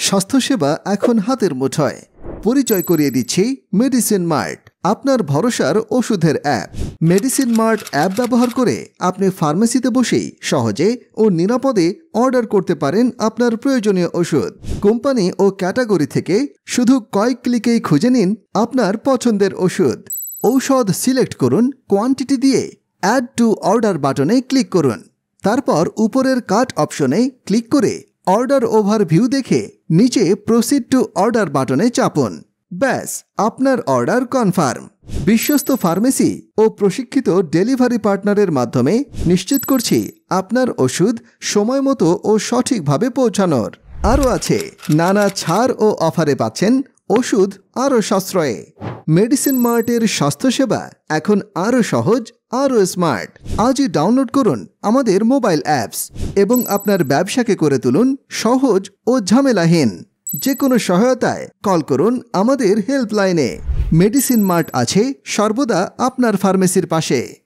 স্বাস্থ্যসেবা এখন হাতের মুঠোয়। পরিচয় করিয়ে দিচ্ছি মেডিসিন মার্ট, আপনার ভরসার ওষুধের অ্যাপ। মেডিসিন মার্ট অ্যাপ ব্যবহার করে আপনি ফার্মেসিতে বসেই সহজে ও নিরাপদে অর্ডার করতে পারেন আপনার প্রয়োজনীয় ওষুধ। কোম্পানি ও ক্যাটাগরি থেকে শুধু কয়েক ক্লিকেই খুঁজে নিন আপনার পছন্দের ওষুধ। ঔষধ সিলেক্ট করুন, কোয়ান্টিটি দিয়ে অ্যাড টু অর্ডার বাটনে ক্লিক করুন। তারপর উপরের কাট অপশনে ক্লিক করে অর্ডার ওভারভিউ দেখে নিচে প্রসিড টু অর্ডার বাটনে চাপুন। ব্যাস, আপনার অর্ডার কনফার্ম। বিশ্বস্ত ফার্মেসি ও প্রশিক্ষিত ডেলিভারি পার্টনারের মাধ্যমে নিশ্চিত করছি আপনার ওষুধ সময়মতো ও সঠিকভাবে পৌঁছানোর। আরও আছে নানা ছাড় ও অফারে পাচ্ছেন ওষুধ আরও সাশ্রয়ে। মেডিসিন মার্টের স্বাস্থ্যসেবা এখন আরও সহজ, আরও স্মার্ট। আজই ডাউনলোড করুন আমাদের মোবাইল অ্যাপস এবং আপনার ব্যবসাকে করে তুলুন সহজ ও ঝামেলাহীন। যে কোনো সহায়তায় কল করুন আমাদের হেল্পলাইনে। মেডিসিন মার্ট আছে সর্বদা আপনার ফার্মেসির পাশে।